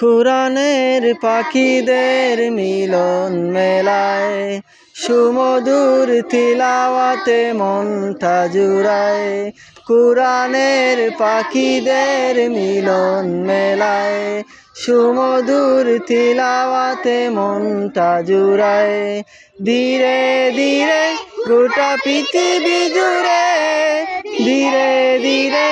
কুরআনের পাখিদের মিলন মেলায়, সুমধুর তিলাওয়াতে মনটা জুড়ায়। কুরআনের পাখিদের মিলন মেলায়, সুমধুর তিলাওয়াতে মনটা জুড়ায়। ধীরে ধীরে গোটা পৃথিবী জুড়ে, ধীরে ধীরে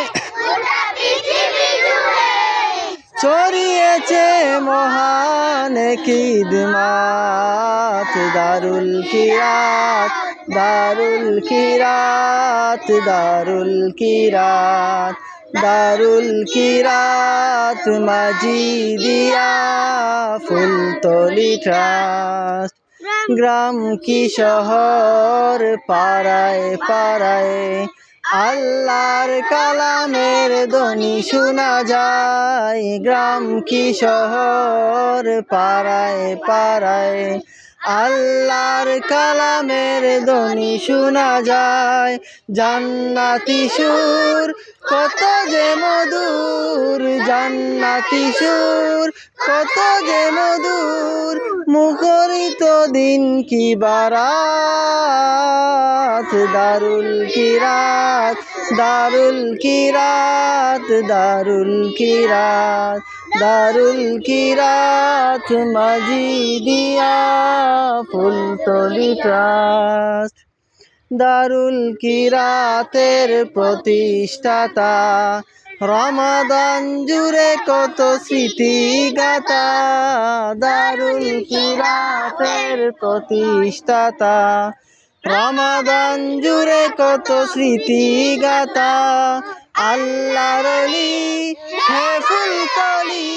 ছড়িয়েছে মহান খিদমাত। দারুল কিরাত, দারুল কিরাত, দারুল কিরাত, দারুল কিরাত মাজিদিয়া ফুলতলি ট্রাস্ট। গ্রাম কি শহর, পাড়ায় পাড়ায় আল্লাহর কালামের ধ্বনি শোনা যায়। গ্রাম কি শহর, পাড়ায় পাড়ায় আল্লাহর কালামের ধ্বনি শোনা যায়। জান্নাতি সুর কত যে মধুর, জান্নাতি সুর কত যে মধুর, মুখরিত দিন কি বারাত। দারুল কিরাত, দারুল কিরাত, দারুল কিরাত, দারুল কিরাত মাজিদিয়া ফুলতলি ট্রাস্ট। দারুল কিরাতের প্রতিষ্ঠাতা, রমাদান জুড়ে কত স্মৃতি গাথা। দারুল কিরাতের প্রতিষ্ঠাতা, রমাদান জুড়ে কত স্মৃতি গাথা। আল্লাহর ওলি হে ফুলতলি,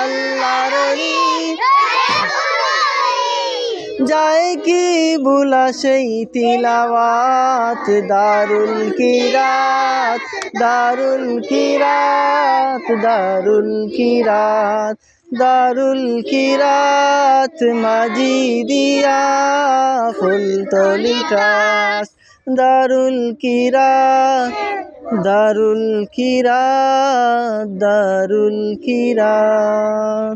আল্লাহর ওলি যায় কি বুলা সেই তিলাওয়াত। দারুল কিরাত, দারুল কিরাত, দারুল কিরাত, দারুল কিরাত মাজিদিয়া ফুলতলি ট্রাস্ট। দারুল কিরাত, দারুল কিরাত, দারুল কিরাত।